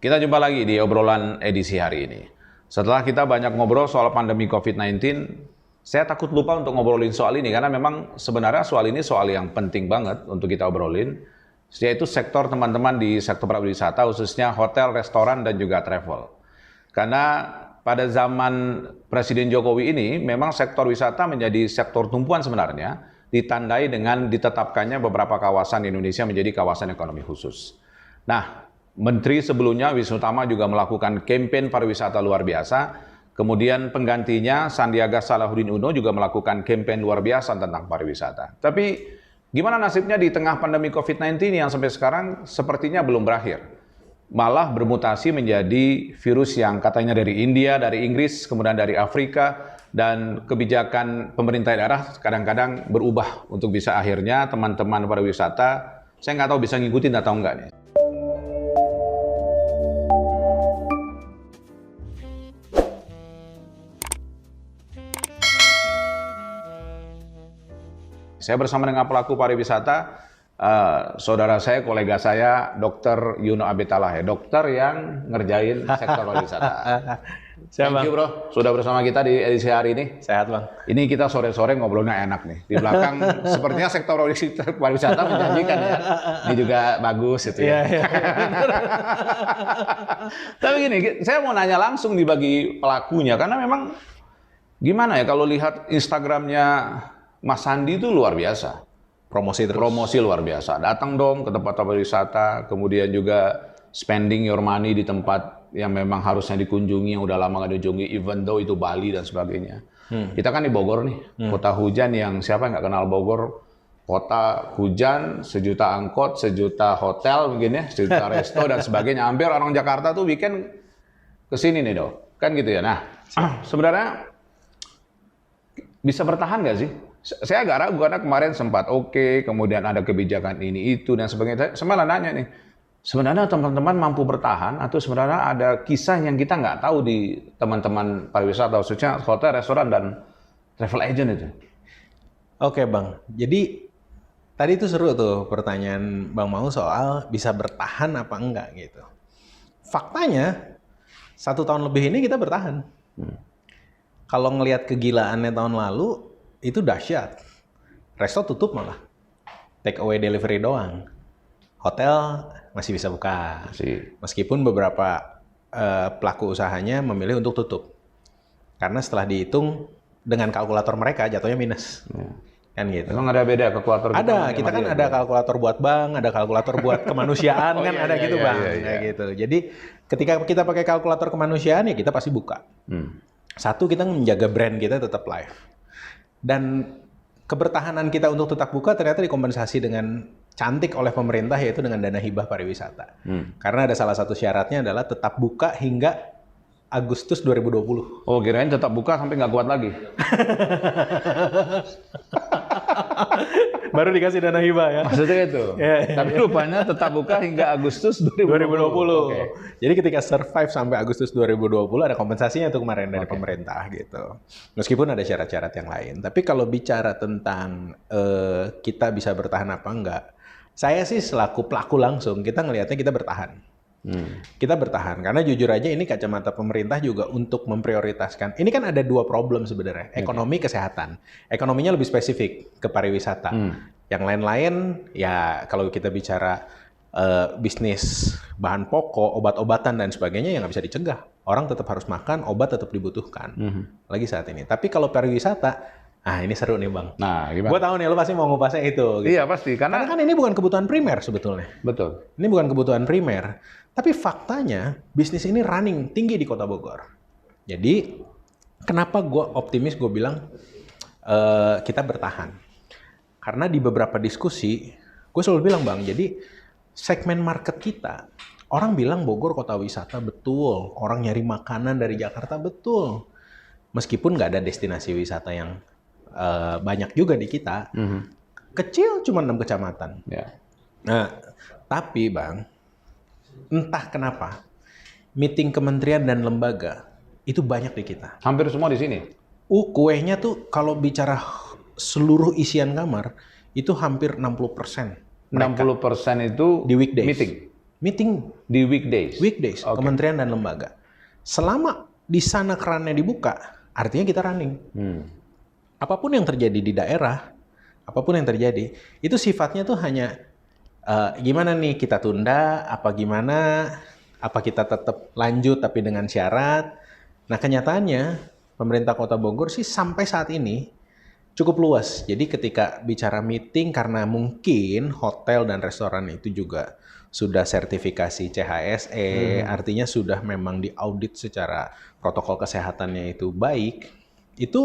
Kita jumpa lagi di obrolan edisi hari ini. Setelah kita banyak ngobrol soal pandemi COVID-19, saya takut lupa untuk ngobrolin soal ini karena memang sebenarnya soal ini soal yang penting banget untuk kita obrolin, yaitu sektor teman-teman di sektor pariwisata, khususnya hotel, restoran, dan juga travel. Karena pada zaman Presiden Jokowi ini, memang sektor wisata menjadi sektor tumpuan sebenarnya, ditandai dengan ditetapkannya beberapa kawasan di Indonesia menjadi kawasan ekonomi khusus. Nah, Menteri sebelumnya, Wisnu Tama, juga melakukan kampanye pariwisata luar biasa. Kemudian penggantinya, Sandiaga Salahuddin Uno, juga melakukan kampanye luar biasa tentang pariwisata. Tapi gimana nasibnya di tengah pandemi COVID-19 yang sampai sekarang sepertinya belum berakhir? Malah bermutasi menjadi virus yang katanya dari India, dari Inggris, kemudian dari Afrika, dan kebijakan pemerintah daerah kadang-kadang berubah untuk bisa akhirnya teman-teman pariwisata, saya nggak tahu bisa ngikutin atau enggak nih. Saya bersama dengan pelaku pariwisata, saudara saya, kolega saya, Dr. Yuno Abitalah, dokter yang ngerjain sektor pariwisata. Thank you bro, sudah bersama kita di edisi hari ini. Sehat bang. Ini kita sore-sore ngobrolnya enak nih. Di belakang sepertinya sektor pariwisata menjanjikan ya. Ini juga bagus itu ya. Tapi gini, saya mau nanya langsung nih bagi pelakunya, karena memang gimana ya kalau lihat Instagramnya Mas Sandi itu luar biasa. Promosi terus. Promosi luar biasa. Datang dong ke tempat wisata, kemudian juga spending your money di tempat yang memang harusnya dikunjungi, yang udah lama nggak dikunjungi, even though itu Bali dan sebagainya. Kita kan di Bogor nih, kota hujan yang siapa nggak kenal Bogor, kota hujan, sejuta angkot, sejuta hotel mungkin ya, sejuta resto dan sebagainya. Hampir orang Jakarta tuh weekend kesini nih dong, kan gitu ya. Nah, sebenarnya bisa bertahan nggak sih? Saya agak ragu karena kemarin sempat kemudian ada kebijakan ini, itu, dan sebagainya. Saya malah nanya nih, sebenarnya teman-teman mampu bertahan atau sebenarnya ada kisah yang kita nggak tahu di teman-teman pariwisata, khususnya hotel, restoran, dan travel agent itu? Oke bang, jadi tadi itu seru tuh pertanyaan Bang Mau soal bisa bertahan apa enggak gitu. Faktanya, 1 tahun lebih ini kita bertahan. Kalau ngelihat kegilaannya tahun lalu, itu dahsyat. Resto tutup malah. Take away delivery doang. Hotel masih bisa buka. Meskipun beberapa pelaku usahanya memilih untuk tutup. Karena setelah dihitung dengan kalkulator mereka jatuhnya minus. Kan gitu. Emang ada beda kalkulator? Kita kan ada kalkulator buat bank, ada kalkulator buat kemanusiaan, kan ada gitu bang. Kayak gitu. Jadi ketika kita pakai kalkulator kemanusiaan ya kita pasti buka. Satu, kita menjaga brand kita tetap live. Dan kebertahanan kita untuk tetap buka ternyata dikompensasi dengan cantik oleh pemerintah, yaitu dengan dana hibah pariwisata. Karena ada salah satu syaratnya adalah tetap buka hingga Agustus 2020. Oh, kirain tetap buka sampai nggak kuat lagi. Baru dikasih dana hibah ya. Maksudnya itu. Tapi rupanya tetap buka hingga Agustus 2020. Jadi ketika survive sampai Agustus 2020 ada kompensasinya tuh kemarin dari pemerintah gitu. Meskipun ada syarat-syarat yang lain. Tapi kalau bicara tentang kita bisa bertahan apa enggak, saya sih selaku pelaku langsung kita ngelihatnya kita bertahan. Kita bertahan karena jujur aja ini kacamata pemerintah juga untuk memprioritaskan. Ini kan ada 2 problem sebenarnya, ekonomi, kesehatan. Ekonominya lebih spesifik ke pariwisata. Yang lain-lain ya kalau kita bicara bisnis bahan pokok, obat-obatan dan sebagainya ya nggak bisa dicegah. Orang tetap harus makan, obat tetap dibutuhkan. Lagi saat ini. Tapi kalau pariwisata, ini seru nih bang. Nah, gimana? Gue tahu nih lo pasti mau ngupasnya itu. Gitu. Iya pasti, karena kan ini bukan kebutuhan primer sebetulnya. Betul. Ini bukan kebutuhan primer, tapi faktanya bisnis ini running tinggi di Kota Bogor. Jadi kenapa gue optimis? Gue bilang kita bertahan. Karena di beberapa diskusi, gue selalu bilang bang, jadi segmen market kita, orang bilang Bogor kota wisata, betul. Orang nyari makanan dari Jakarta, betul. Meskipun nggak ada destinasi wisata yang banyak juga di kita, kecil cuma 6 kecamatan. Nah, tapi bang, entah kenapa, meeting kementerian dan lembaga itu banyak di kita. Hampir semua di sini. Kuehnya tuh kalau bicara seluruh isian kamar, itu hampir 60%. 60% itu di weekdays. meeting. Meeting Di weekdays? weekdays, Oke. kementerian dan lembaga. Selama di sana kerannya dibuka, artinya kita running. Apapun yang terjadi di daerah, apapun yang terjadi, itu sifatnya tuh hanya gimana nih kita tunda, apa gimana, apa kita tetap lanjut tapi dengan syarat. Nah kenyataannya pemerintah Kota Bogor sih sampai saat ini cukup luas. Jadi ketika bicara meeting karena mungkin hotel dan restoran itu juga sudah sertifikasi CHSE, artinya sudah memang diaudit secara protokol kesehatannya itu baik, itu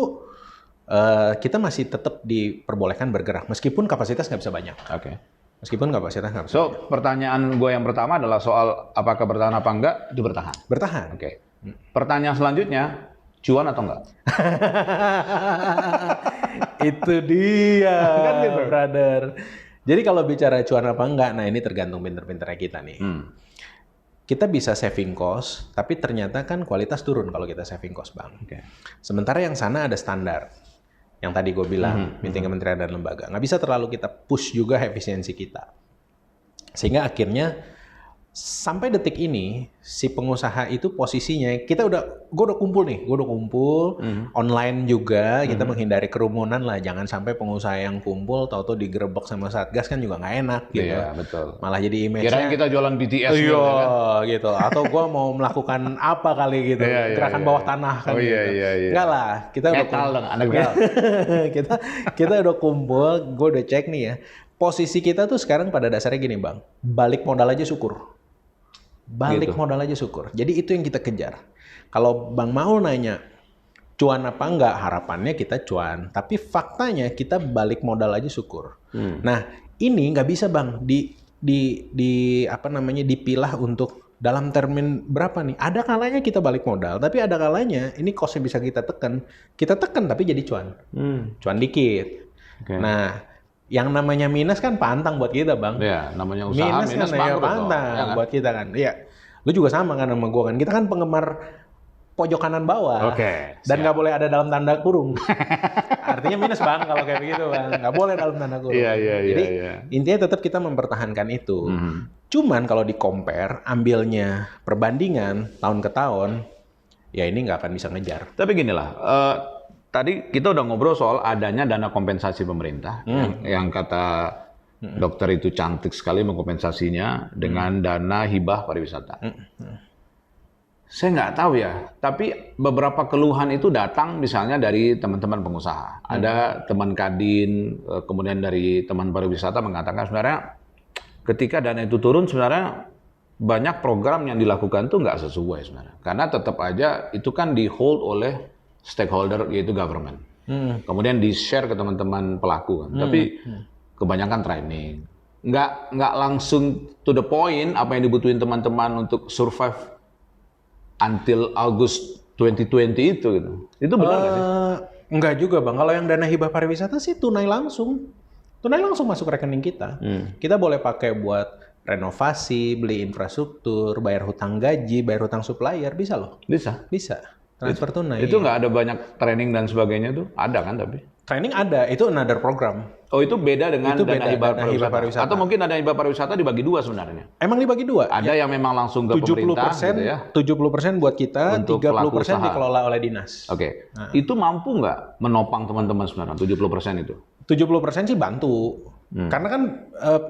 kita masih tetap diperbolehkan bergerak meskipun kapasitas nggak bisa banyak. Oke. Meskipun kapasitas nggak bisa banyak. So, pertanyaan gue yang pertama adalah soal apakah bertahan apa enggak, itu bertahan. Bertahan. Oke. Pertanyaan selanjutnya, cuan atau enggak? Itu dia, Kan gitu. brother. Jadi kalau bicara cuan apa enggak, nah ini tergantung pinter-pinternya kita nih. Kita bisa saving cost, tapi ternyata kan kualitas turun kalau kita saving cost, Bang. Oke. Sementara yang sana ada standar. Yang tadi gue bilang, meeting kementerian dan lembaga. Nggak bisa terlalu kita push juga efisiensi kita. Sehingga akhirnya sampai detik ini si pengusaha itu posisinya gue udah kumpul online juga, kita menghindari kerumunan lah, jangan sampai pengusaha yang kumpul tahu-tahu digerebek sama Satgas kan juga nggak enak gitu. Iya, betul. Malah jadi image-nya Kirain kita jualan BTS gitu iya kan? gitu, atau gue mau melakukan apa kali gitu, Iya, gerakan iya, bawah iya. tanah kan Oh, gitu. iya, iya, iya. Enggak lah, kita udah Metal dong, anak metal. kita udah kumpul, gue udah cek nih ya. Posisi kita tuh sekarang pada dasarnya gini, Bang. Balik modal aja syukur. Balik Gitu. modal aja syukur. Jadi itu yang kita kejar. Kalau Bang Maul nanya cuan apa enggak, harapannya kita cuan. Tapi faktanya kita balik modal aja syukur. Nah, ini nggak bisa, Bang, dipilah untuk dalam termin berapa nih? Ada kalanya kita balik modal, tapi ada kalanya ini cost-nya bisa kita tekan. Kita tekan tapi jadi cuan. Cuan dikit. Oke. Nah, yang namanya minus kan pantang buat kita, Bang. Ya, namanya usaha Minus kan ya bangkrut dong, pantang ya kan? buat kita kan. Iya. Lu juga sama kan sama gua kan. Kita kan penggemar pojok kanan bawah. Oke, Dan siap. nggak boleh ada dalam tanda kurung. Artinya minus, Bang, kalau kayak begitu, Bang. Nggak boleh dalam tanda kurung. Iya, iya, iya, Jadi iya. intinya tetap kita mempertahankan itu. Cuman kalau di compare, ambilnya perbandingan tahun ke tahun, ya ini nggak akan bisa ngejar. Tapi gini lah, tadi kita udah ngobrol soal adanya dana kompensasi pemerintah, yang kata dokter itu cantik sekali mengkompensasinya dengan dana hibah pariwisata. Saya nggak tahu ya, tapi beberapa keluhan itu datang misalnya dari teman-teman pengusaha. Ada teman Kadin, kemudian dari teman pariwisata mengatakan sebenarnya ketika dana itu turun sebenarnya banyak program yang dilakukan tuh nggak sesuai sebenarnya. Karena tetap aja itu kan di hold oleh stakeholder yaitu government. Kemudian di-share ke teman-teman pelaku kan. Tapi kebanyakan training. Nggak langsung to the point apa yang dibutuhin teman-teman untuk survive until August 2020 itu gitu. Itu benar nggak sih? Enggak juga, Bang. Kalau yang dana hibah pariwisata sih tunai langsung. Tunai langsung masuk rekening kita. Kita boleh pakai buat renovasi, beli infrastruktur, bayar hutang gaji, bayar hutang supplier, bisa loh. Bisa. Bisa. Transfer tunai. Itu nggak ada banyak training dan sebagainya tuh? Ada kan tapi? Training ada, itu another program. Oh itu beda dengan Itu dana beda, hibah dana hibah pariwisata. Atau mungkin dana hibah pariwisata dibagi dua sebenarnya? Emang dibagi dua. Ada yang memang langsung ke pemerintah gitu ya? 70% buat kita, Untuk pelaku 30% usaha. dikelola oleh dinas. Oke. Itu mampu nggak menopang teman-teman sebenarnya 70% itu? 70% sih bantu. Karena kan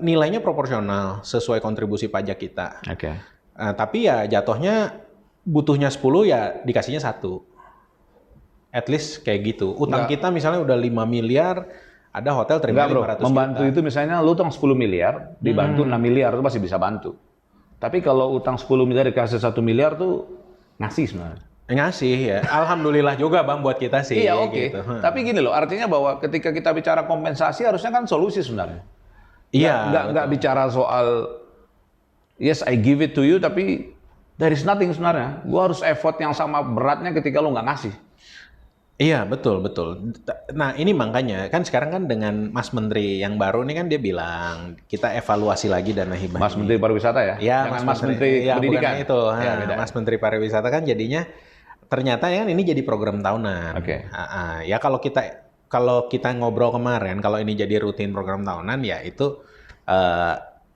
nilainya proporsional sesuai kontribusi pajak kita. Oke. Tapi ya jatuhnya butuhnya 10 ya dikasihnya 1. At least kayak gitu. Utang kita misalnya udah 5 miliar, ada hotel terima Enggak bro, 500 membantu juta. itu misalnya lu utang 10 miliar, dibantu 6 miliar, itu masih bisa bantu. Tapi kalau utang 10 miliar dikasih 1 miliar tuh ngasih sebenarnya. Ngasih ya. Alhamdulillah juga Bang buat kita sih. Iya oke. Gitu. Tapi gini loh, artinya bahwa ketika kita bicara kompensasi harusnya kan solusi sebenarnya. Iya. Nggak bicara soal yes I give it to you, tapi there is nothing sebenarnya. Gua harus effort yang sama beratnya ketika lu nggak ngasih. Iya betul. Nah ini makanya kan sekarang kan dengan Mas Menteri yang baru nih kan dia bilang kita evaluasi lagi dana hibah. Mas Menteri Pariwisata ya? Ya, Jangan Mas Menteri ya, Pendidikan. bukan itu. Ya, beda. Mas Menteri Pariwisata kan jadinya ternyata ya kan ini jadi program tahunan. Oke. Ya kalau kita ngobrol kemarin, kalau ini jadi rutin program tahunan ya itu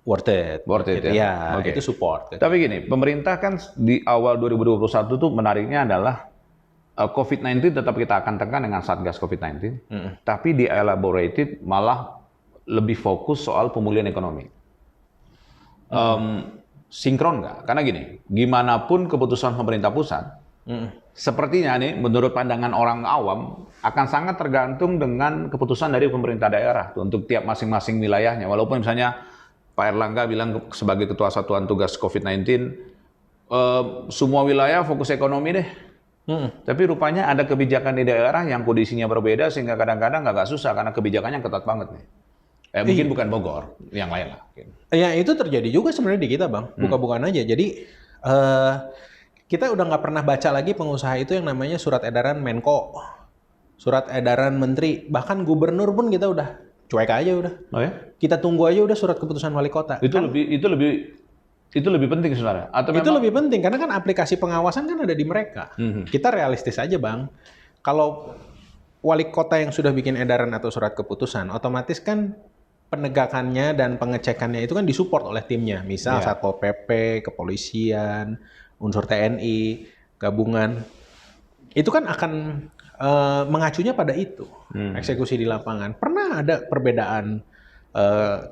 worth it. Worth it, Gitu. ya? Ya, Oke. itu support. Tapi gini, pemerintah kan di awal 2021 tuh menariknya adalah COVID-19 tetap kita akan tekan dengan Satgas COVID-19, tapi di elaborated malah lebih fokus soal pemulihan ekonomi. Sinkron nggak? Karena gini, gimana pun keputusan pemerintah pusat, sepertinya nih menurut pandangan orang awam akan sangat tergantung dengan keputusan dari pemerintah daerah tuh, untuk tiap masing-masing wilayahnya. Walaupun misalnya Pak Erlangga bilang sebagai Ketua Satuan Tugas COVID-19, semua wilayah fokus ekonomi deh. Tapi rupanya ada kebijakan di daerah yang kondisinya berbeda sehingga kadang-kadang agak susah karena kebijakannya ketat banget nih. Mungkin bukan Bogor, yang lain lah. Ya itu terjadi juga sebenarnya di kita Bang, buka-bukaan aja. Jadi kita udah nggak pernah baca lagi pengusaha itu yang namanya surat edaran Menko, surat edaran Menteri, bahkan gubernur pun kita udah cuek aja udah. Oh ya? Kita tunggu aja udah surat keputusan wali kota. Itu lebih penting sebenarnya. Atau Itu lebih penting karena kan aplikasi pengawasan kan ada di mereka. Kita realistis aja Bang. Kalau wali kota yang sudah bikin edaran atau surat keputusan, otomatis kan penegakannya dan pengecekannya itu kan disupport oleh timnya. Misal Satpol PP, kepolisian, unsur TNI, gabungan. Itu kan akan mengacunya pada itu. Eksekusi di lapangan. Pernah ada perbedaan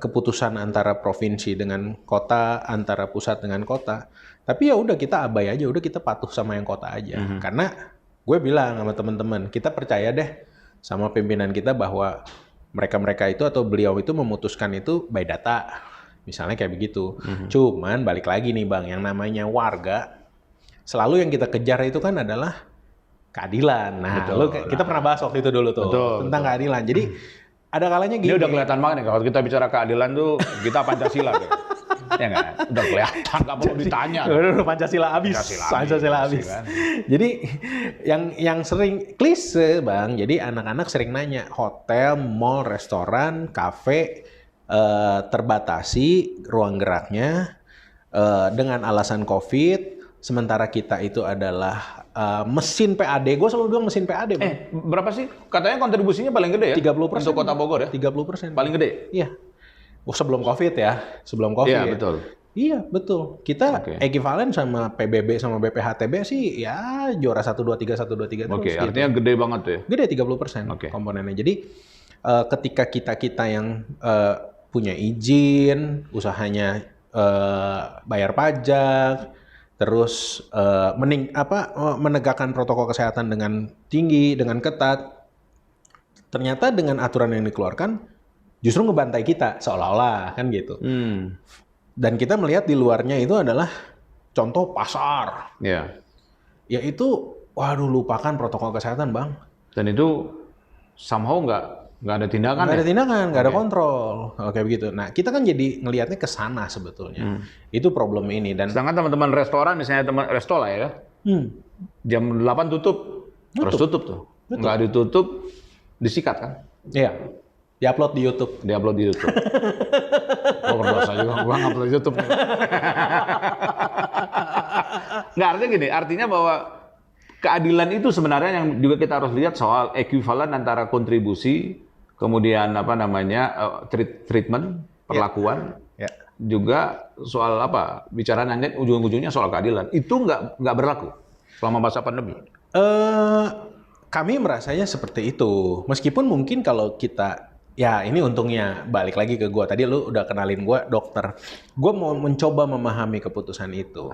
keputusan antara provinsi dengan kota, antara pusat dengan kota. Tapi ya udah kita abai aja, udah kita patuh sama yang kota aja. Karena gue bilang sama teman-teman, kita percaya deh sama pimpinan kita bahwa mereka-mereka itu atau beliau itu memutuskan itu by data. Misalnya kayak begitu. Cuman balik lagi nih Bang, yang namanya warga, selalu yang kita kejar itu kan adalah keadilan. Nah, kita pernah bahas waktu itu dulu tuh tentang keadilan. Jadi ada kalanya gini. Ini udah kelihatan banget nih kalau kita bicara keadilan tuh kita Pancasila tuh. Ya nggak? Udah kelihatan, nggak perlu ditanya. Udah Pancasila habis. Pancasila habis. Kan? Jadi yang sering klise Bang, jadi anak-anak sering nanya, hotel, mall, restoran, kafe terbatasi ruang geraknya dengan alasan COVID, sementara kita itu adalah mesin PAD. Gue selalu bilang mesin PAD. Bang. Berapa sih? Katanya kontribusinya paling gede ya? 30%. Untuk Kota Bogor ya? 30%. Paling gede? Iya. Sebelum COVID ya. Sebelum COVID. Iya, betul. Iya, betul. Kita ekivalen sama PBB sama BPHTB sih ya juara 1, 2, 3, 1, 2, 3 terus. Oke, artinya gede banget tuh ya? Gede 30% komponennya. Jadi ketika kita yang punya izin, usahanya bayar pajak, terus menegakkan protokol kesehatan dengan tinggi, dengan ketat, ternyata dengan aturan yang dikeluarkan justru ngebantai kita seolah-olah kan gitu. Dan kita melihat di luarnya itu adalah contoh pasar. Iya. Ya itu, waduh lupakan protokol kesehatan Bang. Dan itu somehow nggak ada tindakan. Nggak ada tindakan, nggak ada kontrol. Kayak begitu. Nah kita kan jadi ngelihatnya ke sana sebetulnya. Itu problem ini. Dan sedangkan teman-teman restoran, misalnya teman resto lah ya, jam 8 tutup. Harus tutup tuh. Nggak ditutup, disikat kan? Iya. Diupload di YouTube. Diupload di YouTube. Gue berdosa juga, gue ngupload di YouTube. Nggak, artinya gini, artinya bahwa keadilan itu sebenarnya yang juga kita harus lihat soal ekuivalen antara kontribusi, kemudian treatment, perlakuan, juga soal bicara nanti ujung-ujungnya soal keadilan. Itu nggak berlaku selama masa pandemi. Kami merasanya seperti itu. Meskipun mungkin kalau kita, ya ini untungnya balik lagi ke gue. Tadi lu udah kenalin gue dokter. Gue mau mencoba memahami keputusan itu.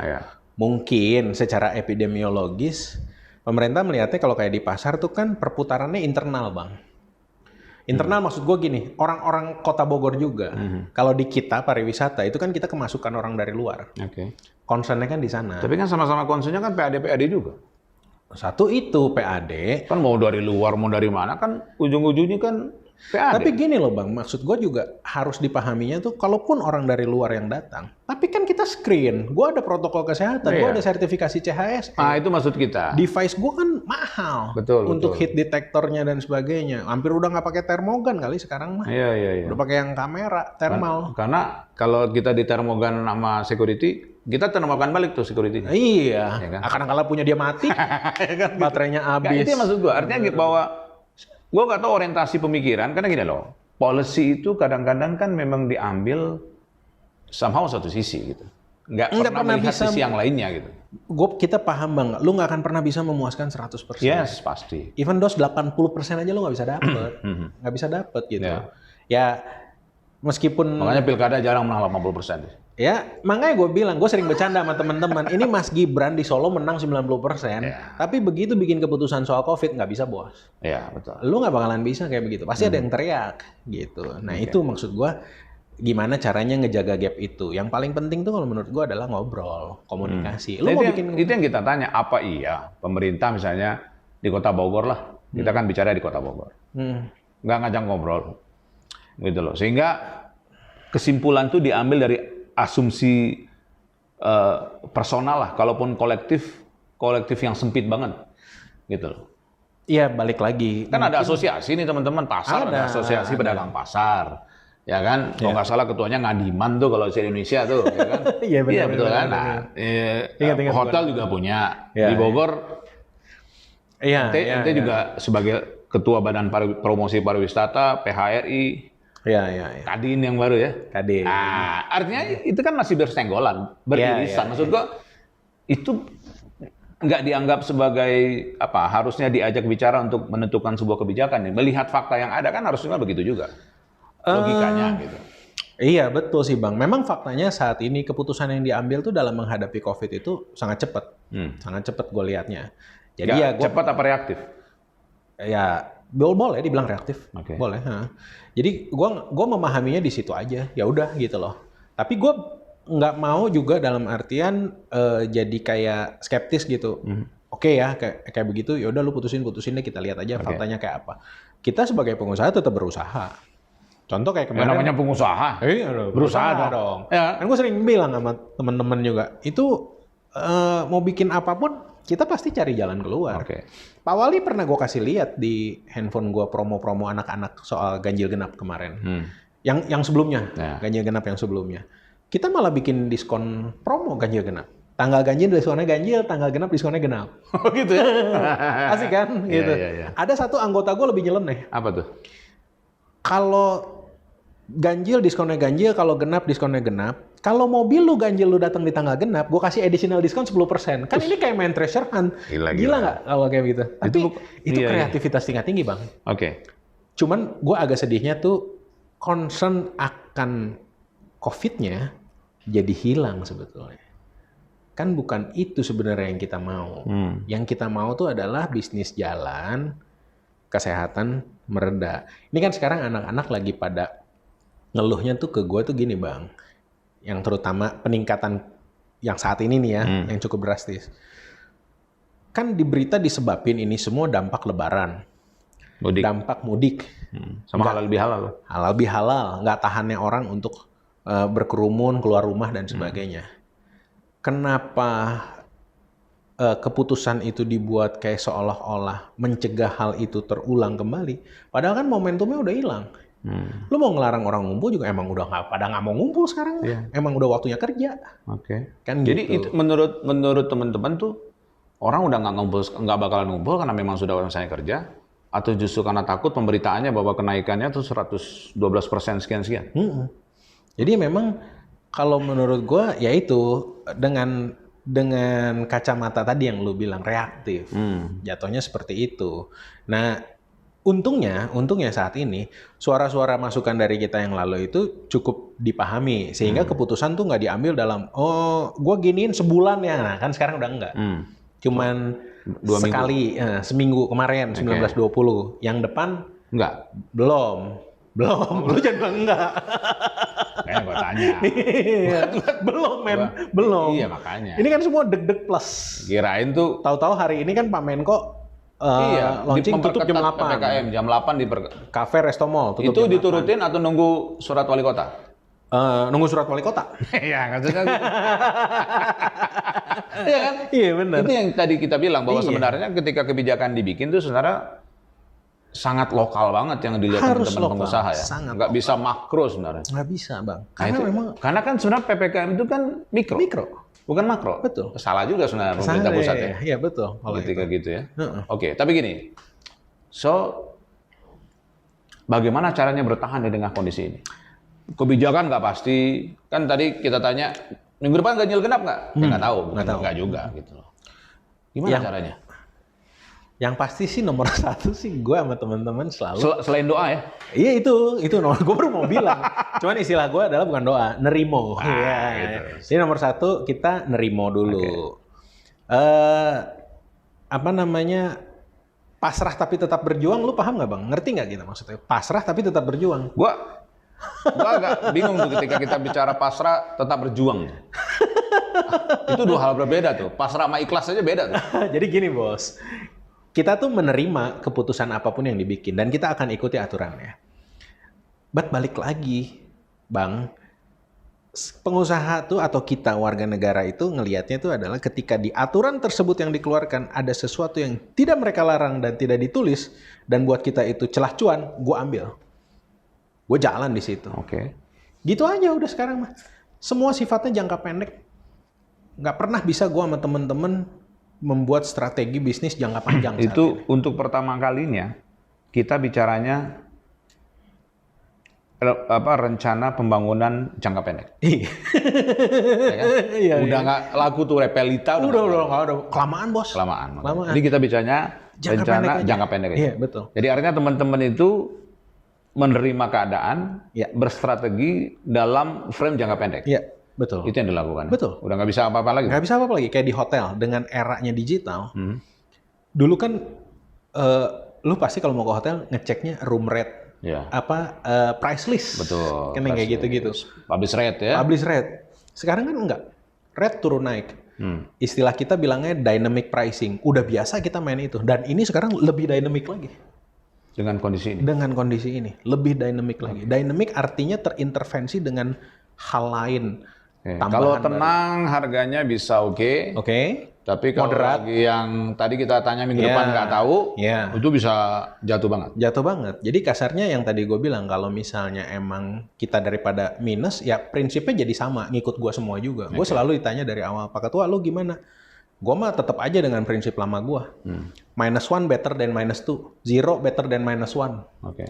Mungkin secara epidemiologis, pemerintah melihatnya kalau kayak di pasar tuh kan perputarannya internal Bang. Internal maksud gue gini, orang-orang kota Bogor juga. Kalau di kita pariwisata itu kan kita kemasukan orang dari luar. Concernnya kan di sana. Tapi kan sama-sama concernnya kan PAD juga. Satu itu PAD. Kan mau dari luar, mau dari mana kan ujung-ujungnya kan PAD. Tapi gini loh Bang, maksud gue juga harus dipahaminya tuh kalaupun orang dari luar yang datang, tapi kan kita screen. Gue ada protokol kesehatan, gue ada sertifikasi CHSE. Itu maksud kita. Device gue kan mahal. Untuk hit detektornya dan sebagainya. Hampir udah nggak pakai termogan kali sekarang mah. Iya. Udah pakai yang kamera, thermal. Karena kalau kita di termogan sama security, kita termogan balik tuh security-nya. Iya. Ya kan? Kadang-kala punya dia mati, baterainya habis. Itu maksud gue. Artinya bahwa gue nggak tahu orientasi pemikiran, karena gini loh, policy itu kadang-kadang kan memang diambil somehow satu sisi gitu. Nggak Nggak pernah pernah melihat bisa- sisi yang lainnya gitu. Kita paham Bang, lu nggak akan pernah bisa memuaskan 100%. Yes, pasti. Even those 80% aja lu nggak bisa dapet. Nggak bisa dapet gitu. Ya. Ya, meskipun... Makanya pilkada jarang menang 80%. Ya, makanya gue bilang, gue sering bercanda sama teman-teman. Ini Mas Gibran di Solo menang 90%, tapi begitu bikin keputusan soal COVID nggak bisa bos. Iya, betul. Lu nggak bakalan bisa kayak begitu. Pasti ada yang teriak gitu. Nah itu maksud gue, gimana caranya ngejaga gap itu. Yang paling penting tuh kalau menurut gue adalah ngobrol, komunikasi. Lu Nah, mau itu, bikin... itu yang kita tanya, apa iya pemerintah misalnya di Kota Bogor lah, kita kan bicara di Kota Bogor, nggak ngajak ngobrol, gitu loh. Sehingga kesimpulan tuh diambil dari asumsi personal lah, kalaupun kolektif yang sempit banget, gitu loh. Iya balik lagi. Kan ada asosiasi nih teman-teman, pasar, ada asosiasi pedagang pasar. Ya kan, kalau nggak salah ketuanya Ngadiman tuh kalau di Indonesia tuh, ya kan? Iya benar. Iya betul kan. benar. Nah, Ingat, hotel juga punya Ya, di Bogor. Iya. Ente juga sebagai ketua Badan Promosi Pariwisata PHRI, Iya. Kadin yang baru ya. Kadin. Nah, artinya itu kan masih bersenggolan, beririsan. Maksud gua itu nggak dianggap sebagai apa? Harusnya diajak bicara untuk menentukan sebuah kebijakan. Melihat fakta yang ada kan harusnya begitu juga. Logikanya gitu. Iya betul sih Bang. Memang faktanya saat ini keputusan yang diambil tuh dalam menghadapi COVID itu sangat cepat. Sangat cepat gue liatnya. Jadi ya gue cepat apa reaktif? Ya boleh dibilang reaktif. Oke. Boleh. Jadi gue memahaminya di situ aja. Ya udah gitu loh. Tapi gue nggak mau juga dalam artian jadi kayak skeptis gitu. Oke ya kayak begitu. Ya udah lu putusin deh, kita lihat aja faktanya kayak apa. Kita sebagai pengusaha tetap berusaha. Contoh kayak kemarin. Yang namanya pengusaha. Iya, Berusaha dong. Ya. Kan gue sering bilang sama teman-teman juga, itu mau bikin apapun, kita pasti cari jalan keluar. Oke. Pak Wali pernah gue kasih lihat di handphone gue promo-promo anak-anak soal ganjil genap kemarin. Yang sebelumnya, ganjil genap yang sebelumnya. Kita malah bikin diskon promo ganjil genap. Tanggal ganjil diskonnya ganjil, tanggal genap diskonnya genap. Oh gitu ya? Asik kan? Gitu. Iya. Ada satu anggota gue lebih nyeleneh. Apa tuh? Kalau ganjil diskonnya ganjil, kalau genap diskonnya genap. Kalau mobil lu ganjil lu datang di tanggal genap, gue kasih additional diskon 10%. Kan ini kayak main treasure hunt. Gila nggak kalau kayak gitu? Tapi itu kreativitas tingkat tinggi Bang. Oke. Cuman gue agak sedihnya tuh concern akan COVID-nya jadi hilang sebetulnya. Kan bukan itu sebenarnya yang kita mau. Yang kita mau tuh adalah bisnis jalan, kesehatan mereda. Ini kan sekarang anak-anak lagi pada ngeluhnya tuh ke gue tuh gini Bang, yang terutama peningkatan yang saat ini nih ya, yang cukup drastis. Kan di berita disebabin ini semua dampak lebaran, dampak mudik, sama halal bihalal. Halal bihalal, nggak tahannya orang untuk berkerumun keluar rumah dan sebagainya. Kenapa keputusan itu dibuat kayak seolah-olah mencegah hal itu terulang kembali? Padahal kan momentumnya udah hilang. Lu mau ngelarang orang ngumpul juga emang udah nggak mau ngumpul sekarang. Emang udah waktunya kerja. Oke. Kan jadi gitu. Itu menurut teman-teman tuh orang udah nggak bakalan ngumpul karena memang sudah misalnya kerja, atau justru karena takut pemberitaannya bahwa kenaikannya tuh 112% sekian. Jadi memang kalau menurut gua ya itu dengan kacamata tadi yang lu bilang reaktif, jatuhnya seperti itu. Nah untungnya saat ini suara-suara masukan dari kita yang lalu itu cukup dipahami sehingga keputusan tuh nggak diambil dalam gue giniin sebulan ya, nah kan sekarang udah enggak, cuman sekali seminggu kemarin 19-20, yang depan enggak, belum lu jangan bilang enggak. Kayak gue tanya. Belum men, belum. Iya makanya. Ini kan semua deg-deg plus. Kirain tuh. Tahu-tahu hari ini kan Pak Menko launching tutup jam 8. PPKM jam 8 di Kafe, resto, mall tutup itu jam diturutin 8. Atau nunggu surat wali kota? Nunggu surat wali kota. Iya, kan gitu. Iya kan? Iya benar. Itu yang tadi kita bilang bahwa sebenarnya ketika kebijakan dibikin tuh sebenarnya sangat lokal banget yang dilihat teman-teman pengusaha ya. Nggak bisa makro sebenarnya. Nggak bisa Bang. Karena kan sebenarnya PPKM itu kan mikro. Bukan makro. Betul. Salah juga sebenarnya pemerintah pusat ya. Iya betul. Ketika gitu ya. Oke, tapi gini. So, bagaimana caranya bertahan di tengah kondisi ini? kebijakan nggak pasti. Kan tadi kita tanya, minggu depan ganjil genap nggak? Ya nggak tahu, nggak juga gitu loh. Gimana caranya? Yang pasti sih nomor satu sih gue sama teman-teman selalu. Selain doa ya? Iya itu nomor gue baru mau bilang. Cuman istilah gue adalah bukan doa, nerimo. Gitu. Jadi nomor satu kita nerimo dulu. Apa namanya? Pasrah tapi tetap berjuang, lu paham nggak bang? Ngerti nggak gitu maksudnya? Pasrah tapi tetap berjuang. Gua agak bingung tuh ketika kita bicara pasrah tetap berjuang. Itu dua hal berbeda tuh. Pasrah sama ikhlas aja beda tuh. Jadi gini bos, kita tuh menerima keputusan apapun yang dibikin dan kita akan ikuti aturannya. But balik lagi, bang, pengusaha tuh atau kita warga negara itu ngelihatnya itu adalah ketika di aturan tersebut yang dikeluarkan ada sesuatu yang tidak mereka larang dan tidak ditulis dan buat kita itu celah cuan, gue ambil, gue jalan di situ. Oke. Gitu aja udah sekarang mah. Semua sifatnya jangka pendek. Nggak pernah bisa gue sama temen-temen membuat strategi bisnis jangka panjang. Itu untuk pertama kalinya kita bicaranya rencana pembangunan jangka pendek. Iya. Ya kan? Iya, udah nggak laku tuh Repelita. Udah kelamaan bos. Kelamaan. Jadi kita bicaranya rencana jangka pendek. Iya betul. Jadi artinya teman-teman itu menerima keadaan, berstrategi dalam frame jangka pendek. Iya betul. Itu yang dilakukan. Betul. Udah nggak bisa apa-apa lagi. Nggak bisa apa-apa lagi. Kayak di hotel dengan eranya digital. Dulu kan lu pasti kalau mau ke hotel ngeceknya room rate. Ya. Price list. Betul. Kan kayak gitu-gitu. Publish rate ya. Publish rate. Sekarang kan enggak. Rate turun naik. Istilah kita bilangnya dynamic pricing. Udah biasa kita main itu. Dan ini sekarang lebih dynamic lagi. Dengan kondisi ini? Dengan kondisi ini. Lebih dynamic lagi. Dynamic artinya terintervensi dengan hal lain. Kalau tenang harganya bisa oke. Tapi kalau lagi yang tadi kita tanya minggu depan nggak tahu, itu bisa jatuh banget. Jatuh banget. Jadi kasarnya yang tadi gue bilang, kalau misalnya emang kita daripada minus, ya prinsipnya jadi sama, ngikut gue semua juga. Gue selalu ditanya dari awal, Pak Ketua, lu gimana? Gue mah tetap aja dengan prinsip lama gue. -1 better than -2, 0 better than -1. Oke.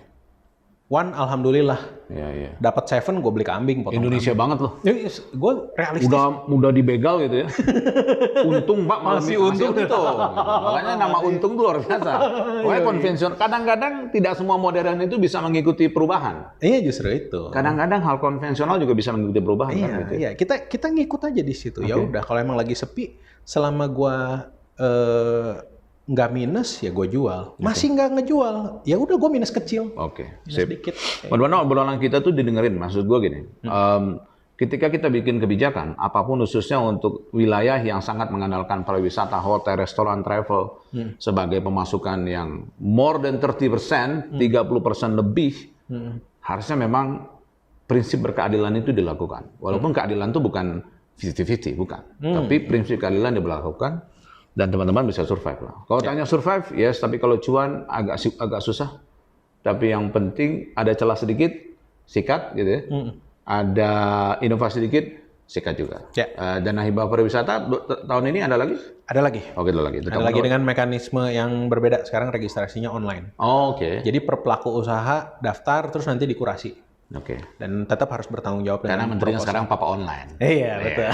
1 alhamdulillah. Iya. Dapat 7 gue beli kambing. Indonesia kambing. banget loh. Gue realistis. Udah dibegal gitu ya. Untung Pak masih untung. Makanya nama untung tuh luar biasa. Pokoknya konvensional. Kadang-kadang tidak semua modern itu bisa mengikuti perubahan. Iya justru itu. Kadang-kadang hal konvensional juga bisa mengikuti perubahan. Iya, kan, gitu. Iya. Kita ngikut aja di situ. Ya udah kalau emang lagi sepi, selama gue nggak minus ya gue jual. Masih nggak ngejual, ya udah gue minus kecil. Sip. Sedikit. Benar-benar obrolan kita tuh didengerin. Maksud gue gini, ketika kita bikin kebijakan, apapun khususnya untuk wilayah yang sangat mengandalkan pariwisata, hotel, restoran, travel, sebagai pemasukan yang more than 30%, 30% lebih, harusnya memang prinsip berkeadilan itu dilakukan. Walaupun keadilan itu bukan 50-50, bukan. Tapi prinsip keadilan diberlakukan. Dan teman-teman bisa survive lah. Kalau tanya survive, yes. Tapi kalau cuan agak susah. Tapi yang penting ada celah sedikit, sikat gitu ya. Ada inovasi sedikit, sikat juga. Dana hibah pariwisata tahun ini ada lagi? Ada lagi. Oke, ada lagi. Ada lagi dengan mekanisme yang berbeda. Sekarang registrasinya online. Oke. Jadi per pelaku usaha daftar terus nanti dikurasi. Oke. Dan tetap harus bertanggung jawab. Karena menterinya sekarang Papa Online. Iya, betul.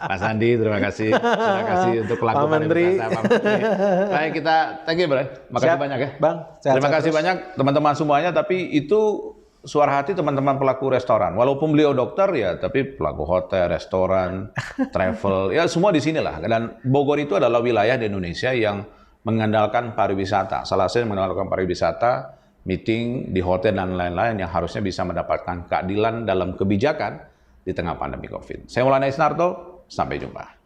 Mas Andi, terima kasih. Terima kasih untuk lagu Pak Menteri. Pak Menteri. Baik, kita thank you, Bro. Makasih banyak ya. Bang, terima kasih banyak teman-teman semuanya. Tapi itu suara hati teman-teman pelaku restoran. Walaupun beliau dokter ya, tapi pelaku hotel, restoran, travel, ya semua di sinilah. Dan Bogor itu adalah wilayah di Indonesia yang mengandalkan pariwisata. Salah satu yang mengandalkan pariwisata, meeting di hotel dan lain-lain yang harusnya bisa mendapatkan keadilan dalam kebijakan di tengah pandemi COVID. Saya Maulana Isnarto, sampai jumpa.